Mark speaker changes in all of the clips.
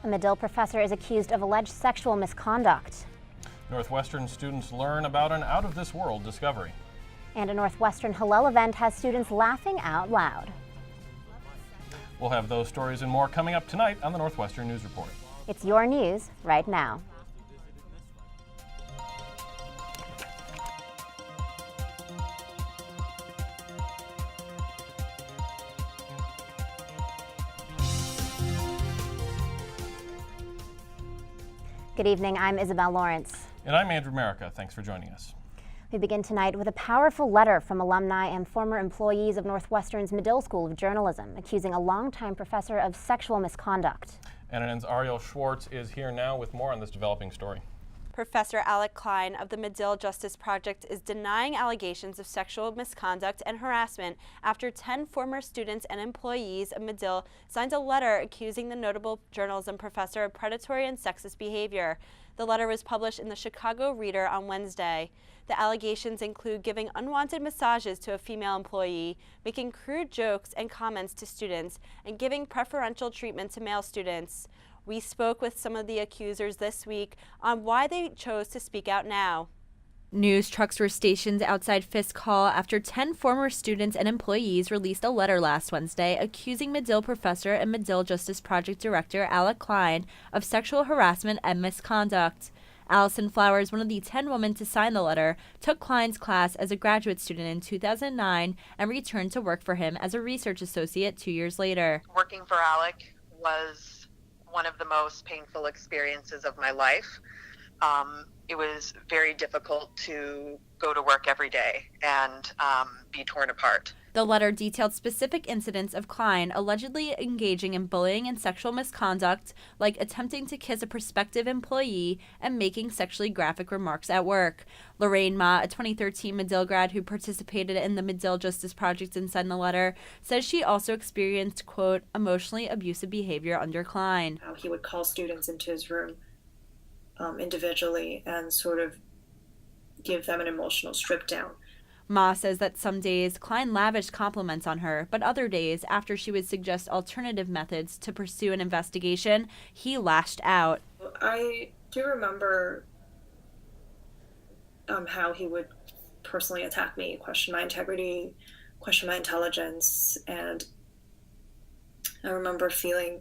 Speaker 1: A Medill professor is accused of alleged sexual misconduct.
Speaker 2: Northwestern students learn about an out-of-this-world discovery.
Speaker 1: And a Northwestern Hillel event has students laughing out loud.
Speaker 2: We'll have those stories and more coming up tonight on the Northwestern News Report.
Speaker 1: It's your news right now. Good evening, I'm Isabel Lawrence.
Speaker 2: And I'm Andrew Merica. Thanks for joining us.
Speaker 1: We begin tonight with a powerful letter from alumni and former employees of Northwestern's Medill School of Journalism, accusing a longtime professor of sexual misconduct. NNN's
Speaker 2: Ariel Schwartz is here now with more on this developing story.
Speaker 3: Professor Alec Klein of the Medill Justice Project is denying allegations of sexual misconduct and harassment after 10 former students and employees of Medill signed a letter accusing the notable journalism professor of predatory and sexist behavior. The letter was published in the Chicago Reader on Wednesday. The allegations include giving unwanted massages to a female employee, making crude jokes and comments to students, and giving preferential treatment to male students. We spoke with some of the accusers this week on why they chose to speak out now. News trucks were stationed outside Fisk Hall after 10 former students and employees released a letter last Wednesday accusing Medill professor and Medill Justice Project director Alec Klein of sexual harassment and misconduct. Allison Flowers, one of the 10 women to sign the letter, took Klein's class as a graduate student in 2009 and returned to work for him as a research associate 2 years later.
Speaker 4: Working for Alec was one of the most painful experiences of my life. It was very difficult to go to work every day and be torn apart.
Speaker 3: The letter detailed specific incidents of Klein allegedly engaging in bullying and sexual misconduct, like attempting to kiss a prospective employee and making sexually graphic remarks at work. Lorraine Ma, a 2013 Medill grad who participated in the Medill Justice Project and signed the letter, says she also experienced, quote, emotionally abusive behavior under Klein.
Speaker 5: He would call students into his room individually and sort of give them an emotional strip down.
Speaker 3: Ma says that some days Klein lavished compliments on her, but other days, after she would suggest alternative methods to pursue an investigation, he lashed out.
Speaker 5: I do remember how he would personally attack me, question my integrity, question my intelligence, and I remember feeling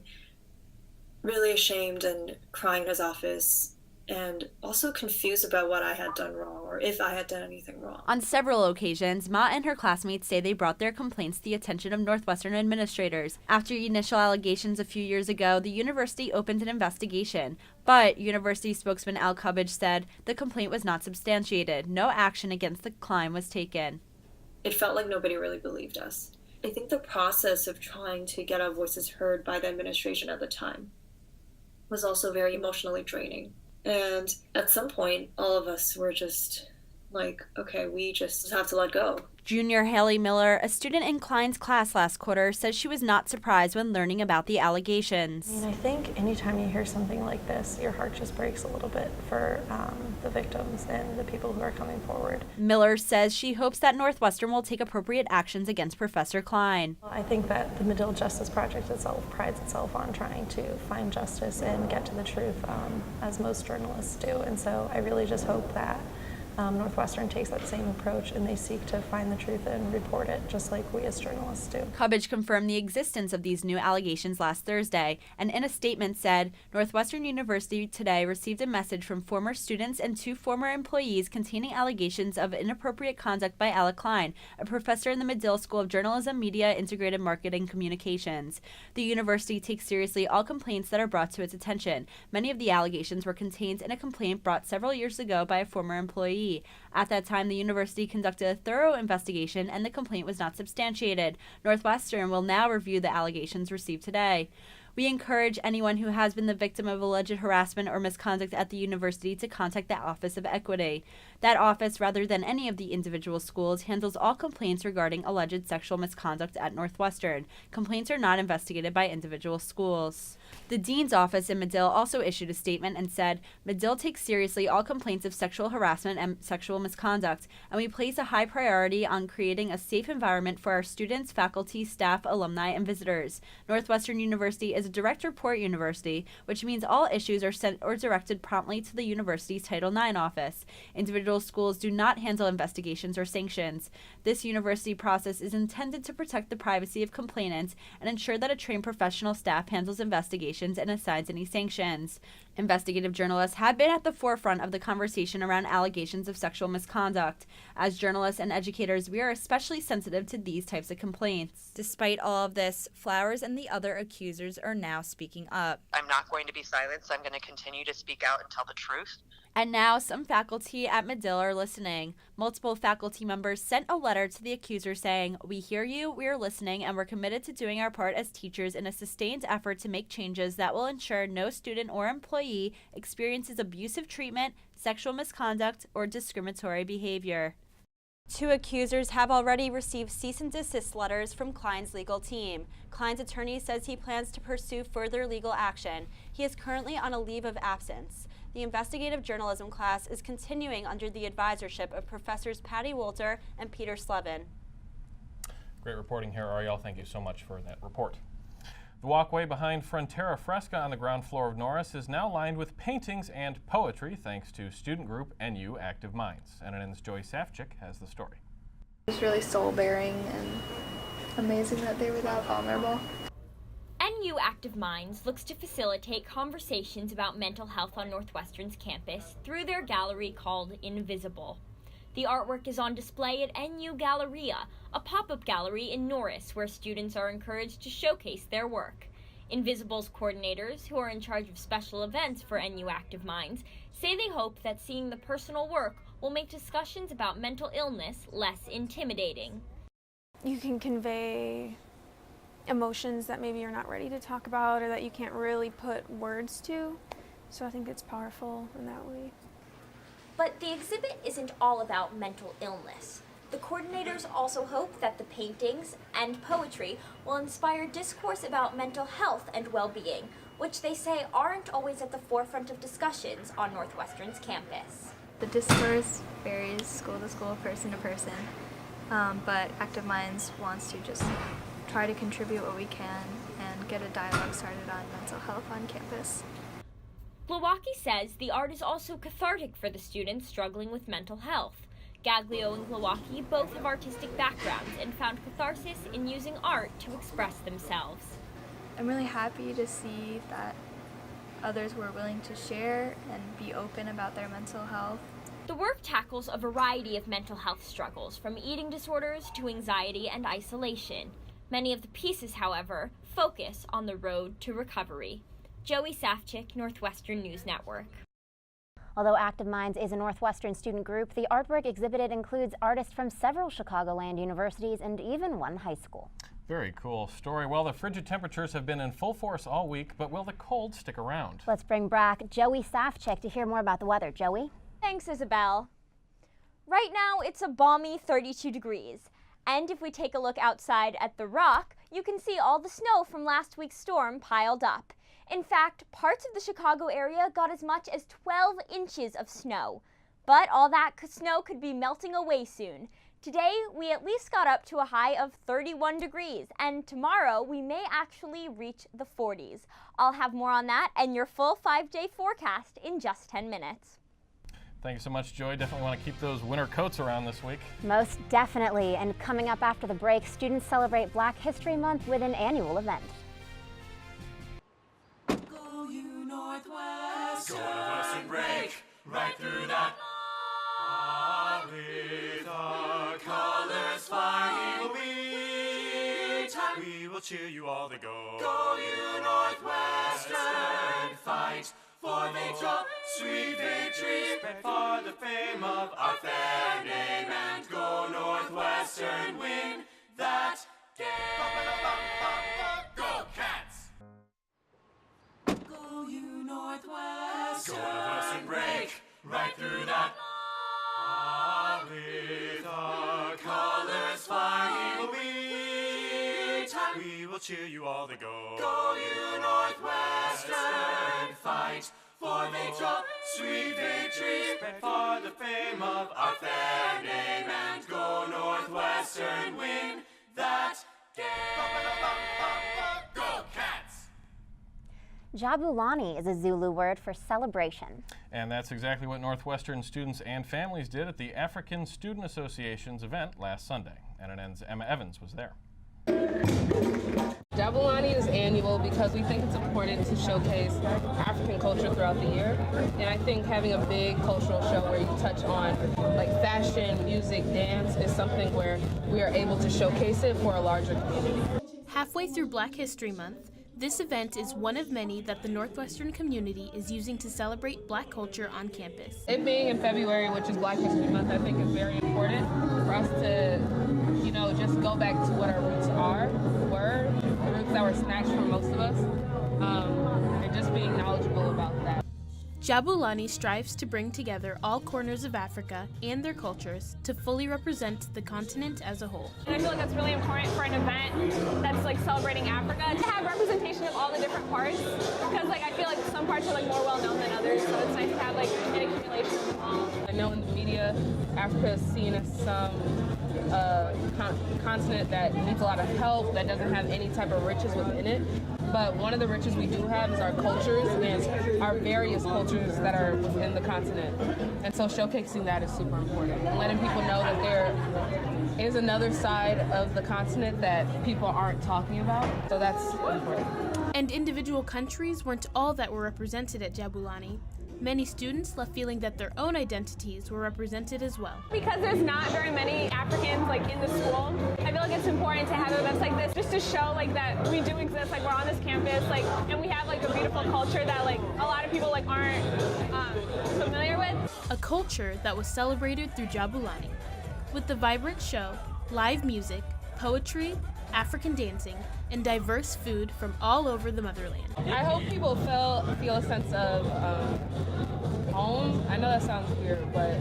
Speaker 5: really ashamed and crying in his office, and also confused about what I had done wrong or if I had done anything wrong.
Speaker 3: On several occasions, Ma and her classmates say they brought their complaints to the attention of Northwestern administrators. After initial allegations a few years ago, the university opened an investigation, but university spokesman Al Cubbage said the complaint was not substantiated. No action against the Klein was taken.
Speaker 5: It felt like nobody really believed us. I think the process of trying to get our voices heard by the administration at the time was also very emotionally draining. And at some point, all of us were just like, okay, we just have to let go.
Speaker 3: Junior Haley Miller, a student in Klein's class last quarter, says she was not surprised when learning about the allegations.
Speaker 6: I think anytime you hear something like this, your heart just breaks a little bit for the victims and the people who are coming forward.
Speaker 3: Miller says she hopes that Northwestern will take appropriate actions against Professor Klein.
Speaker 6: I think that the Medill Justice Project itself prides itself on trying to find justice and get to the truth, as most journalists do. And so I really just hope that Northwestern takes that same approach and they seek to find the truth and report it just like we as journalists do.
Speaker 3: Cubbage confirmed the existence of these new allegations last Thursday and in a statement said, Northwestern University today received a message from former students and 2 former employees containing allegations of inappropriate conduct by Alec Klein, a professor in the Medill School of Journalism, Media, Integrated Marketing Communications. The university takes seriously all complaints that are brought to its attention. Many of the allegations were contained in a complaint brought several years ago by a former employee. At that time, the university conducted a thorough investigation and the complaint was not substantiated. Northwestern will now review the allegations received today. We encourage anyone who has been the victim of alleged harassment or misconduct at the university to contact the Office of Equity. That office, rather than any of the individual schools, handles all complaints regarding alleged sexual misconduct at Northwestern. Complaints are not investigated by individual schools. The dean's office in Medill also issued a statement and said, Medill takes seriously all complaints of sexual harassment and sexual misconduct, and we place a high priority on creating a safe environment for our students, faculty, staff, alumni, and visitors. Northwestern University is a direct report university, which means all issues are sent or directed promptly to the university's Title IX office. Individual schools do not handle investigations or sanctions. This university process is intended to protect the privacy of complainants and ensure that a trained professional staff handles investigations and assigns any sanctions. Investigative journalists have been at the forefront of the conversation around allegations of sexual misconduct. As journalists and educators, we are especially sensitive to these types of complaints. Despite all of this, Flowers and the other accusers are now speaking up.
Speaker 4: I'm not going to be silenced. I'm going to continue to speak out and tell the truth.
Speaker 3: And now some faculty at Medill are listening. Multiple faculty members sent a letter to the accuser saying, "We hear you, we are listening, and we're committed to doing our part as teachers in a sustained effort to make changes that will ensure no student or employee experiences abusive treatment, sexual misconduct, or discriminatory behavior." Two accusers have already received cease and desist letters from Klein's legal team. Klein's attorney says he plans to pursue further legal action. He is currently on a leave of absence. The investigative journalism class is continuing under the advisorship of Professors Patty Wolter and Peter Slevin.
Speaker 2: Great reporting here, Ariel. Thank you so much for that report. The walkway behind Frontera Fresca on the ground floor of Norris is now lined with paintings and poetry thanks to student group NU Active Minds. NNN's Joey Safchik has the story.
Speaker 7: It's really soul-bearing and amazing that they were that vulnerable.
Speaker 8: NU Active Minds looks to facilitate conversations about mental health on Northwestern's campus through their gallery called Invisible. The artwork is on display at NU Galleria, a pop-up gallery in Norris where students are encouraged to showcase their work. Invisible's coordinators, who are in charge of special events for NU Active Minds, say they hope that seeing the personal work will make discussions about mental illness less intimidating.
Speaker 9: You can convey emotions that maybe you're not ready to talk about or that you can't really put words to. So I think it's powerful in that way.
Speaker 8: But the exhibit isn't all about mental illness. The coordinators also hope that the paintings and poetry will inspire discourse about mental health and well-being, which they say aren't always at the forefront of discussions on Northwestern's campus.
Speaker 7: The discourse varies school to school, person to person, but Active Minds wants to just try to contribute what we can and get a dialogue started on mental health on campus.
Speaker 8: Glowacki says the art is also cathartic for the students struggling with mental health. Gaglio and Glowacki both have artistic backgrounds and found catharsis in using art to express themselves.
Speaker 7: I'm really happy to see that others were willing to share and be open about their mental health.
Speaker 8: The work tackles a variety of mental health struggles, from eating disorders to anxiety and isolation. Many of the pieces, however, focus on the road to recovery. Joey Safchik, Northwestern News Network.
Speaker 1: Although Active Minds is a Northwestern student group, the artwork exhibited includes artists from several Chicagoland universities and even one high school.
Speaker 2: Very cool story. Well, the frigid temperatures have been in full force all week, but will the cold stick around?
Speaker 1: Let's bring back Joey Safchik to hear more about the weather. Joey?
Speaker 10: Thanks, Isabel. Right now, it's a balmy 32 degrees. And if we take a look outside at the Rock, you can see all the snow from last week's storm piled up. In fact, parts of the Chicago area got as much as 12 inches of snow. But all that snow could be melting away soon. Today, we at least got up to a high of 31 degrees, and tomorrow we may actually reach the 40s. I'll have more on that and your full 5-day forecast in just 10 minutes.
Speaker 2: Thank you so much, Joy. Definitely want to keep those winter coats around this week.
Speaker 1: Most definitely. And coming up after the break, students celebrate Black History Month with an annual event.
Speaker 11: Go you Northwestern. Go Northwestern, break right through that. With our colors flying, we will cheer you all to go. Go you Northwestern, fight for victory, sweet victory, for the fame of our fair name, and go Northwestern, win that game. Go Cats! Go you Northwestern. Go Northwestern, break right through that. With our colors flying, we will cheer you all to go. Go you Northwestern, fight for victory, sweet victory, for the fame of our fair name, and go Northwestern, win that game. Go Cats!
Speaker 1: Jabulani is a Zulu word for celebration.
Speaker 2: And that's exactly what Northwestern students and families did at the African Student Association's event last Sunday. NNN's Emma Evans was there.
Speaker 12: Jabulani is annual because we think it's important to showcase African culture throughout the year. And I think having a big cultural show where you touch on like fashion, music, dance is something where we are able to showcase it for a larger community.
Speaker 13: Halfway through Black History Month, this event is one of many that the Northwestern community is using to celebrate Black culture on campus.
Speaker 12: It being in February, which is Black History Month, I think is very important for us to, just go back to what our roots were, the roots that were snatched from most of us, and just being knowledgeable about that.
Speaker 13: Jabulani strives to bring together all corners of Africa and their cultures to fully represent the continent as a whole.
Speaker 14: And I feel like that's really important for an event that's like celebrating Africa, to have representation of all the different parts, because I feel like some parts are more well known than others, so it's nice to have an accumulation of them all.
Speaker 12: I know in the media, Africa is seen as some continent that needs a lot of help, that doesn't have any type of riches within it. But one of the riches we do have is our cultures and our various cultures that are within the continent. And so showcasing that is super important. And letting people know that there is another side of the continent that people aren't talking about. So that's important.
Speaker 13: And individual countries weren't all that were represented at Jabulani. Many students left feeling that their own identities were represented as well.
Speaker 14: Because there's not very many Africans in the school, I feel like it's important to have events like this just to show that we do exist, we're on this campus, and we have a beautiful culture that a lot of people aren't familiar with.
Speaker 13: A culture that was celebrated through Jabulani. With the vibrant show, live music, poetry, African dancing, and diverse food from all over the motherland.
Speaker 12: I hope people feel a sense of home. I know that sounds weird, but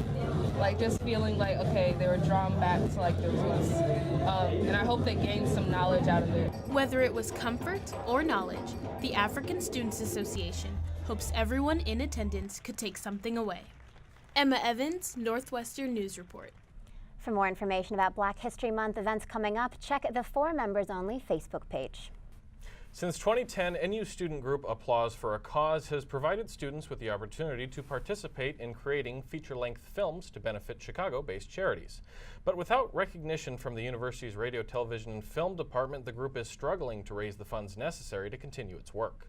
Speaker 12: just feeling okay, they were drawn back to their roots. And I hope they gained some knowledge out of it.
Speaker 13: Whether it was comfort or knowledge, the African Students Association hopes everyone in attendance could take something away. Emma Evans, Northwestern News Report.
Speaker 1: For more information about Black History Month events coming up, check the For Members Only Facebook page.
Speaker 2: Since 2010, NU student group Applause for a Cause has provided students with the opportunity to participate in creating feature-length films to benefit Chicago-based charities. But without recognition from the university's radio, television, and film department, the group is struggling to raise the funds necessary to continue its work.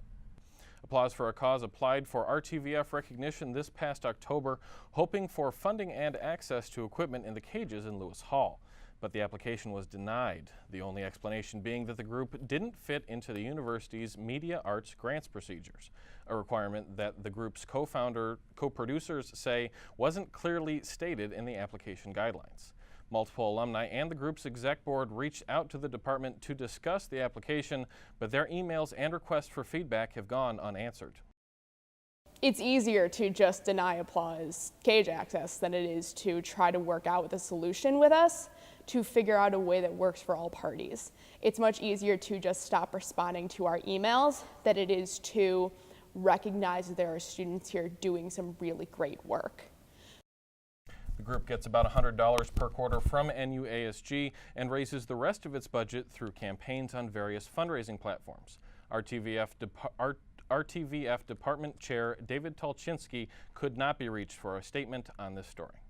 Speaker 2: Applause for a Cause applied for RTVF recognition this past October, hoping for funding and access to equipment in the cages in Lewis Hall. But the application was denied, the only explanation being that the group didn't fit into the university's media arts grants procedures, a requirement that the group's co-producers say wasn't clearly stated in the application guidelines. Multiple alumni and the group's exec board reached out to the department to discuss the application, but their emails and requests for feedback have gone unanswered.
Speaker 15: It's easier to just deny Applause cage access than it is to try to work out with a solution with us to figure out a way that works for all parties. It's much easier to just stop responding to our emails than it is to recognize that there are students here doing some really great work.
Speaker 2: The group gets about $100 per quarter from NUASG and raises the rest of its budget through campaigns on various fundraising platforms. RTVF Department Chair David Tolchinsky could not be reached for a statement on this story.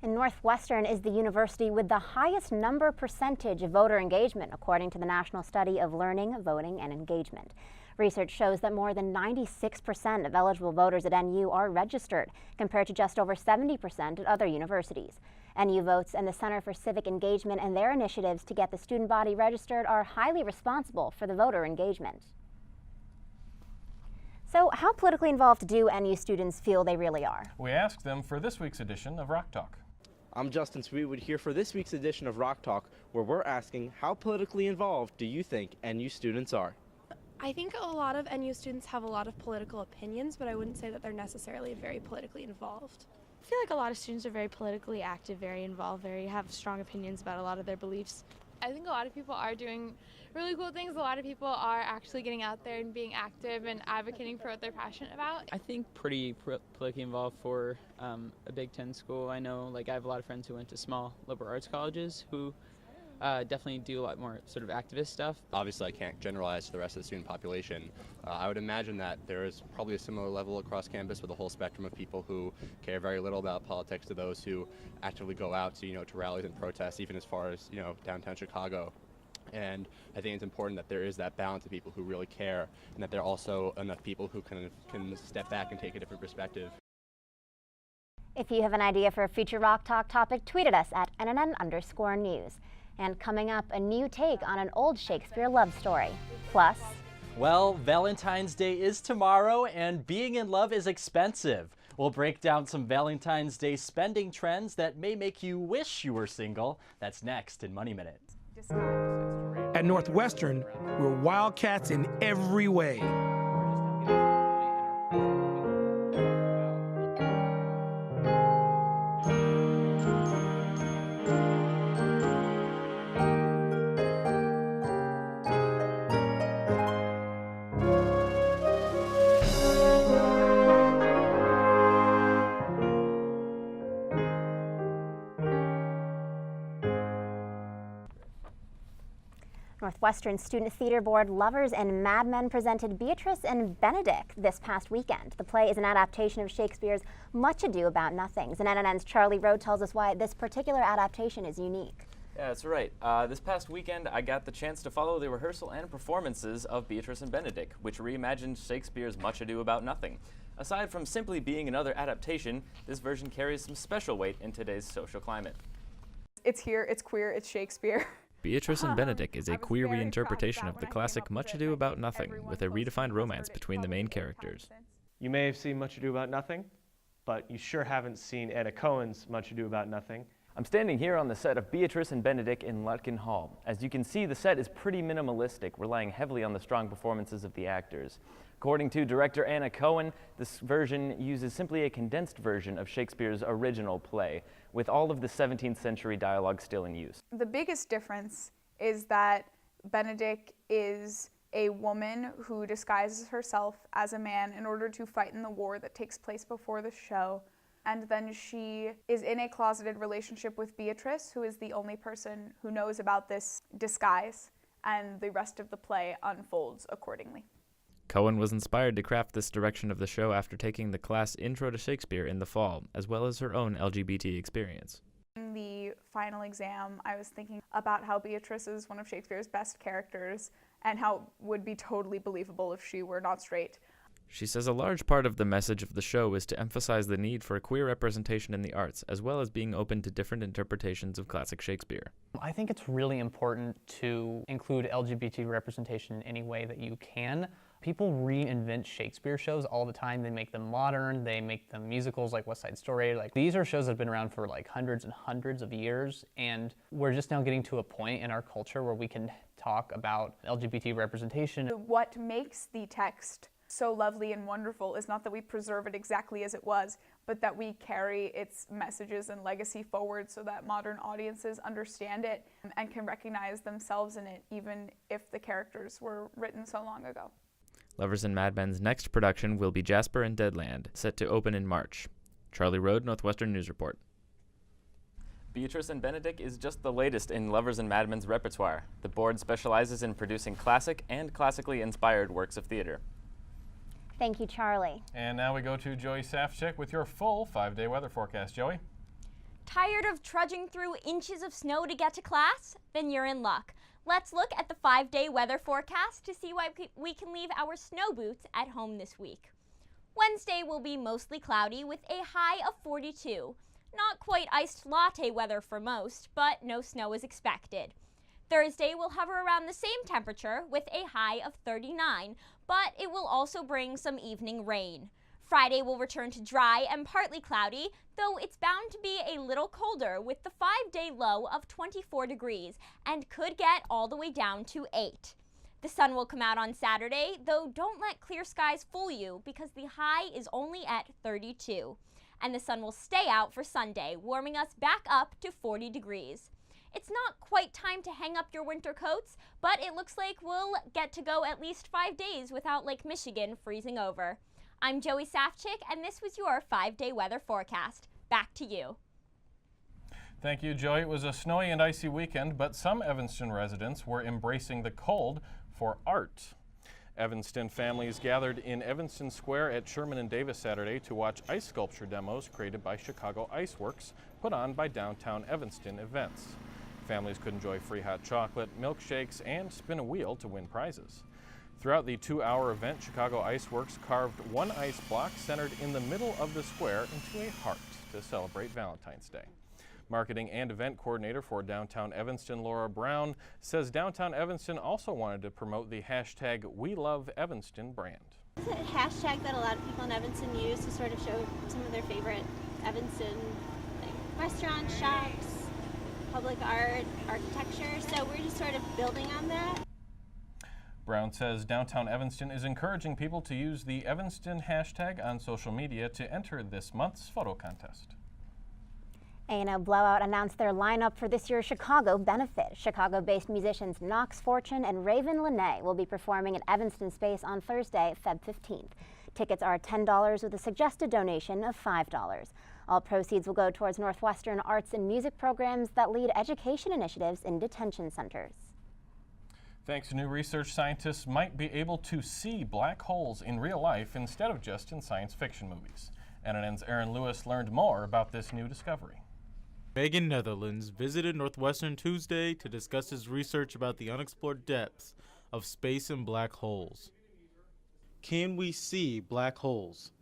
Speaker 1: And Northwestern is the university with the highest percentage of voter engagement, according to the National Study of Learning, Voting, and Engagement. Research shows that more than 96% of eligible voters at NU are registered, compared to just over 70% at other universities. NU Votes and the Center for Civic Engagement and their initiatives to get the student body registered are highly responsible for the voter engagement. So, how politically involved do NU students feel they really are?
Speaker 2: We asked them for this week's edition of Rock Talk.
Speaker 16: I'm Justin Sweetwood here for this week's edition of Rock Talk, where we're asking, how politically involved do you think NU students are?
Speaker 17: I think a lot of NU students have a lot of political opinions, but I wouldn't say that they're necessarily very politically involved.
Speaker 18: I feel like a lot of students are very politically active, very involved, have strong opinions about a lot of their beliefs.
Speaker 19: I think a lot of people are doing really cool things. A lot of people are actually getting out there and being active and advocating for what they're passionate about.
Speaker 20: I think pretty politically involved for a Big Ten school. I know I have a lot of friends who went to small liberal arts colleges who definitely do a lot more sort of activist stuff.
Speaker 21: Obviously, I can't generalize to the rest of the student population. I would imagine that there is probably a similar level across campus with a whole spectrum of people who care very little about politics to those who actively go out to, to rallies and protests, even as far as, downtown Chicago. And I think it's important that there is that balance of people who really care, and that there are also enough people who can step back and take a different perspective.
Speaker 1: If you have an idea for a future Rock Talk topic, tweet at us at @NNN_news. And coming up, a new take on an old Shakespeare love story. Plus,
Speaker 22: well, Valentine's Day is tomorrow, and being in love is expensive. We'll break down some Valentine's Day spending trends that may make you wish you were single. That's next in Money Minute.
Speaker 23: At Northwestern, we're wildcats in every way.
Speaker 1: Northwestern Student Theater Board Lovers and Mad Men presented Beatrice and Benedick this past weekend. The play is an adaptation of Shakespeare's Much Ado About Nothing. And NNN's Charlie Rode tells us why this particular adaptation is unique.
Speaker 24: Yeah, that's right. This past weekend, I got the chance to follow the rehearsal and performances of Beatrice and Benedick, which reimagined Shakespeare's Much Ado About Nothing. Aside from simply being another adaptation, this version carries some special weight in today's social climate.
Speaker 25: It's here, it's queer, it's Shakespeare.
Speaker 26: Beatrice and Benedick is a queer reinterpretation of the classic Much Ado About Nothing, with a redefined romance between the main characters.
Speaker 27: You may have seen Much Ado About Nothing, but you sure haven't seen Anna Cohen's Much Ado About Nothing.
Speaker 24: I'm standing here on the set of Beatrice and Benedick in Lutkin Hall. As you can see, the set is pretty minimalistic, relying heavily on the strong performances of the actors. According to director Anna Cohen, this version uses simply a condensed version of Shakespeare's original play, with all of the 17th century dialogue still in use.
Speaker 25: The biggest difference is that Benedick is a woman who disguises herself as a man in order to fight in the war that takes place before the show. And then she is in a closeted relationship with Beatrice, who is the only person who knows about this disguise, and the rest of the play unfolds accordingly.
Speaker 26: Cohen was inspired to craft this direction of the show after taking the class Intro to Shakespeare in the fall, as well as her own LGBT experience.
Speaker 25: In the final exam, I was thinking about how Beatrice is one of Shakespeare's best characters, and how it would be totally believable if she were not straight.
Speaker 26: She says a large part of the message of the show is to emphasize the need for queer representation in the arts, as well as being open to different interpretations of classic Shakespeare.
Speaker 28: I think it's really important to include LGBT representation in any way that you can. People reinvent Shakespeare shows all the time. They make them modern, they make them musicals like West Side Story. These are shows that have been around for hundreds and hundreds of years, and we're just now getting to a point in our culture where we can talk about LGBT representation.
Speaker 25: What makes the text so lovely and wonderful is not that we preserve it exactly as it was, but that we carry its messages and legacy forward so that modern audiences understand it and can recognize themselves in it, even if the characters were written so long ago.
Speaker 26: Lovers and Mad Men's next production will be Jasper and Deadland, set to open in March. Charlie Rode, Northwestern News Report.
Speaker 24: Beatrice and Benedick is just the latest in Lovers and Mad Men's repertoire. The board specializes in producing classic and classically inspired works of theater.
Speaker 1: Thank you, Charlie.
Speaker 2: And now we go to Joey Safchik with your full 5-day weather forecast. Joey?
Speaker 10: Tired of trudging through inches of snow to get to class? Then you're in luck. Let's look at the 5-day weather forecast to see why we can leave our snow boots at home this week. Wednesday will be mostly cloudy with a high of 42. Not quite iced latte weather for most, but no snow is expected. Thursday will hover around the same temperature with a high of 39, but it will also bring some evening rain. Friday will return to dry and partly cloudy, though it's bound to be a little colder with the 5-day low of 24 degrees and could get all the way down to 8. The sun will come out on Saturday, though don't let clear skies fool you because the high is only at 32. And the sun will stay out for Sunday, warming us back up to 40 degrees. It's not quite time to hang up your winter coats, but it looks like we'll get to go at least 5 days without Lake Michigan freezing over. I'm Joey Safchik, and this was your 5-day weather forecast. Back to you.
Speaker 2: Thank you, Joey. It was a snowy and icy weekend, but some Evanston residents were embracing the cold for art. Evanston families gathered in Evanston Square at Sherman and Davis Saturday to watch ice sculpture demos created by Chicago Ice Works, put on by Downtown Evanston Events. Families could enjoy free hot chocolate, milkshakes, and spin a wheel to win prizes. Throughout the 2-hour event, Chicago Ice Works carved one ice block centered in the middle of the square into a heart to celebrate Valentine's Day. Marketing and event coordinator for Downtown Evanston, Laura Brown, says Downtown Evanston also wanted to promote the hashtag #WeLoveEvanston brand.
Speaker 3: It's a hashtag that a lot of people in Evanston use to sort of show some of their favorite Evanston restaurants, shops, public art, architecture. So we're just sort of building on that.
Speaker 2: Brown says Downtown Evanston is encouraging people to use the Evanston hashtag on social media to enter this month's photo contest.
Speaker 1: A&O Blowout announced their lineup for this year's Chicago benefit. Chicago-based musicians Knox Fortune and Raven Lene will be performing at Evanston Space on Thursday, Feb 15th. Tickets are $10 with a suggested donation of $5. All proceeds will go towards Northwestern arts and music programs that lead education initiatives in detention centers.
Speaker 2: Thanks to new research, scientists might be able to see black holes in real life instead of just in science fiction movies. NNN's Aaron Lewis learned more about this new discovery.
Speaker 4: Megan Netherlands visited Northwestern Tuesday to discuss his research about the unexplored depths of space and black holes. Can we see black holes?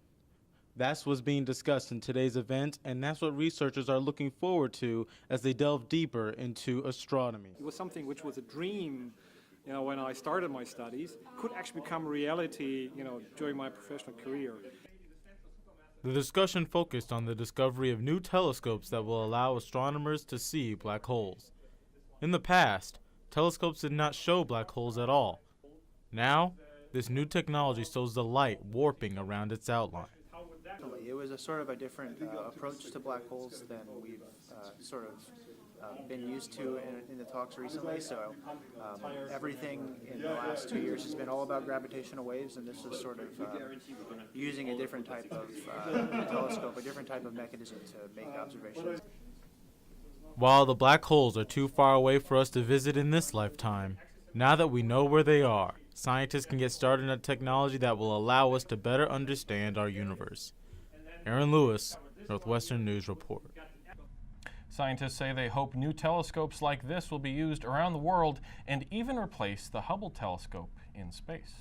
Speaker 4: That's what's being discussed in today's event, and that's what researchers are looking forward to as they delve deeper into astronomy.
Speaker 5: It was something which was a dream, when I started my studies, could actually become reality, during my professional career.
Speaker 4: The discussion focused on the discovery of new telescopes that will allow astronomers to see black holes. In the past, telescopes did not show black holes at all. Now, this new technology shows the light warping around its outline.
Speaker 6: It was a sort of a different approach to black holes than we've been used to in the talks recently. So everything in the last 2 years has been all about gravitational waves, and this is sort of using a different type of telescope, a different type of mechanism to make observations.
Speaker 4: While the black holes are too far away for us to visit in this lifetime, now that we know where they are, scientists can get started on technology that will allow us to better understand our universe. Aaron Lewis, Northwestern News Report.
Speaker 2: Scientists say they hope new telescopes like this will be used around the world and even replace the Hubble telescope in space.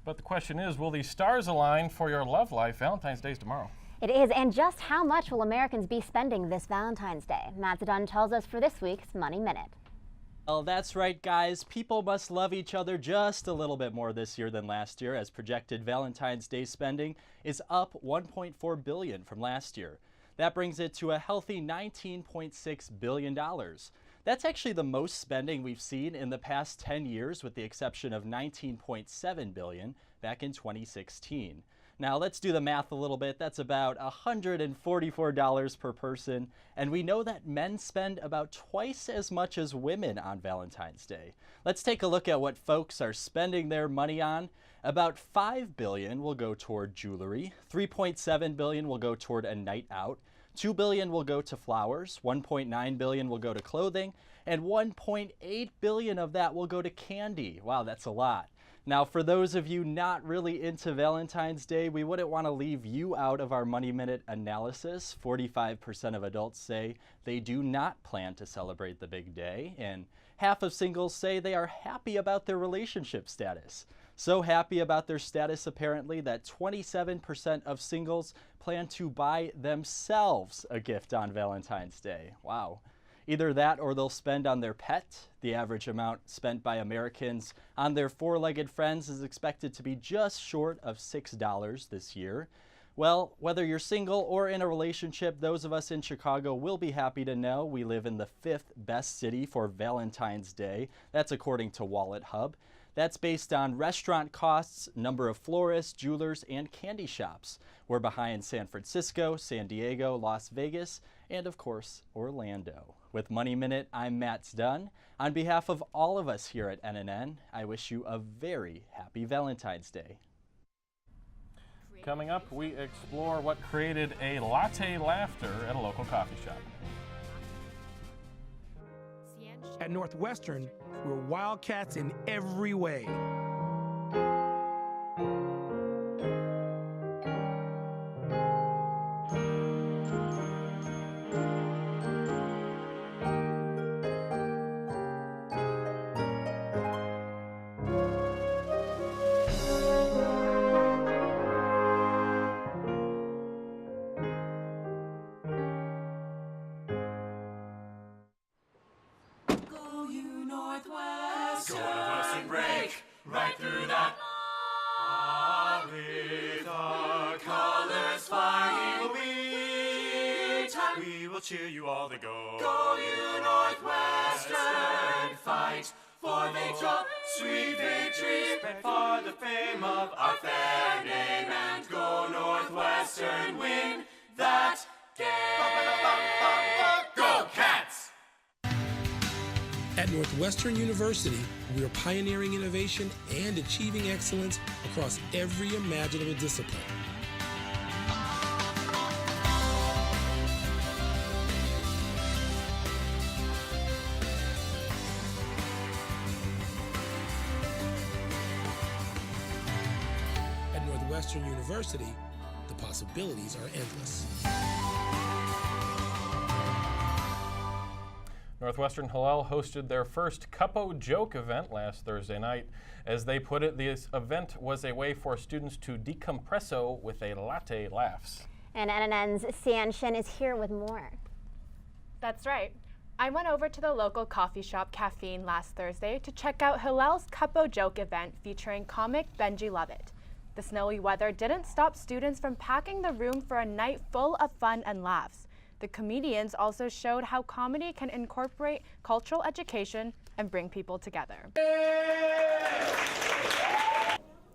Speaker 2: But the question is, will these stars align for your love life? Valentine's Day is tomorrow.
Speaker 1: It is, and just how much will Americans be spending this Valentine's Day? Matt Zedun tells us for this week's Money Minute.
Speaker 22: Well, that's right, guys. People must love each other just a little bit more this year than last year, as projected Valentine's Day spending is up $1.4 billion from last year. That brings it to a healthy $19.6 billion. That's actually the most spending we've seen in the past 10 years, with the exception of $19.7 billion back in 2016. Now, let's do the math a little bit. That's about $144 per person, and we know that men spend about twice as much as women on Valentine's Day. Let's take a look at what folks are spending their money on. About $5 billion will go toward jewelry, $3.7 billion will go toward a night out, $2 billion will go to flowers, $1.9 billion will go to clothing, and $1.8 billion of that will go to candy. Wow, that's a lot. Now, for those of you not really into Valentine's Day, we wouldn't want to leave you out of our Money Minute analysis. 45% of adults say they do not plan to celebrate the big day, and half of singles say they are happy about their relationship status. So happy about their status, apparently, that 27% of singles plan to buy themselves a gift on Valentine's Day. Wow. Either that or they'll spend on their pet. The average amount spent by Americans on their four-legged friends is expected to be just short of $6 this year. Well, whether you're single or in a relationship, those of us in Chicago will be happy to know we live in the 5th best city for Valentine's Day. That's according to Wallet Hub. That's based on restaurant costs, number of florists, jewelers, and candy shops. We're behind San Francisco, San Diego, Las Vegas, and of course, Orlando. With Money Minute, I'm Matt Dunn. On behalf of all of us here at NNN, I wish you a very happy Valentine's Day.
Speaker 2: Coming up, we explore what created a latte laughter at a local coffee shop.
Speaker 23: At Northwestern, we're Wildcats in every way.
Speaker 7: Northwestern break right through that. With our colors flying, we will cheer you all the go. Go you Northwestern, fight for victory, sweet victory, for the fame of our fair name, and go Northwestern, win that game. Go Cats!
Speaker 23: At Northwestern University, we are pioneering innovation and achieving excellence across every imaginable discipline. At Northwestern University, the possibilities are endless.
Speaker 2: Northwestern Hillel hosted their first Cuppo Joke event last Thursday night. As they put it, this event was a way for students to decompresso with a latte laughs.
Speaker 1: And NNN's Sian Shin is here with more.
Speaker 8: That's right. I went over to the local coffee shop Caffeine last Thursday to check out Hillel's Cuppo Joke event featuring comic Benji Lovett. The snowy weather didn't stop students from packing the room for a night full of fun and laughs. The comedians also showed how comedy can incorporate cultural education and bring people together.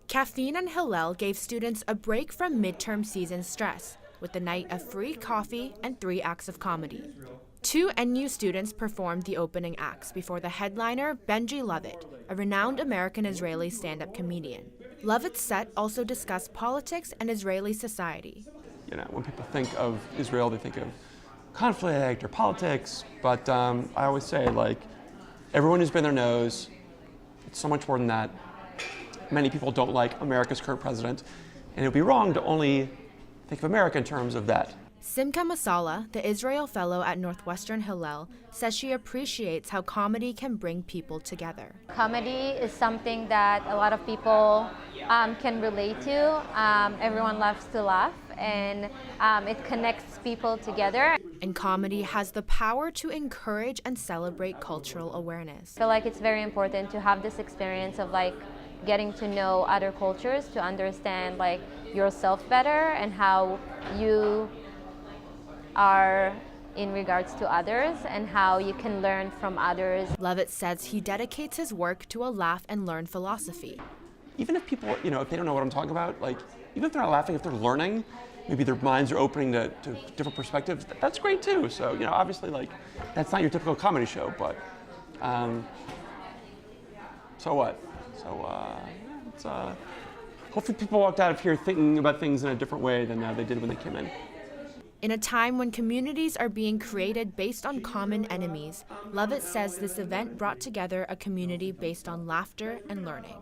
Speaker 9: Caffeine and Hillel gave students a break from midterm season stress with a night of free coffee and 3 acts of comedy. 2 NU students performed the opening acts before the headliner, Benji Lovett, a renowned American-Israeli stand-up comedian. Lovett's set also discussed politics and Israeli society.
Speaker 11: You know, when people think of Israel, they think of conflict or politics, but I always say, like, everyone who's been there knows it's so much more than that. Many people don't like America's current president, and it would be wrong to only think of America in terms of that.
Speaker 9: Simcha Masala, the Israel Fellow at Northwestern Hillel, says she appreciates how comedy can bring people together.
Speaker 12: Comedy is something that a lot of people can relate to. Everyone loves to laugh, and it connects people together.
Speaker 9: And comedy has the power to encourage and celebrate cultural awareness.
Speaker 12: I feel like it's very important to have this experience of like getting to know other cultures, to understand like yourself better and how you are in regards to others and how you can learn from others.
Speaker 9: Lovett says he dedicates his work to a laugh and learn philosophy.
Speaker 11: Even if people, you know, if they don't know what I'm talking about, like, even if they're not laughing, if they're learning, maybe their minds are opening to different perspectives, that's great too. So, you know, obviously, like, that's not your typical comedy show, but so what? So, hopefully people walked out of here thinking about things in a different way than they did when they came in.
Speaker 9: In a time when communities are being created based on common enemies, Lovett says this event brought together a community based on laughter and learning.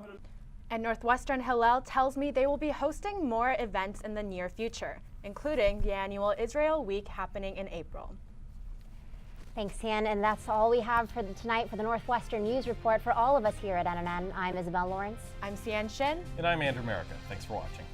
Speaker 8: And Northwestern Hillel tells me they will be hosting more events in the near future, including the annual Israel Week happening in April.
Speaker 1: Thanks, Han, and that's all we have for tonight for the Northwestern News Report. For all of us here at NNN, I'm Isabel Lawrence.
Speaker 8: I'm Sian Shin.
Speaker 2: And I'm Andrew Merica. Thanks for watching.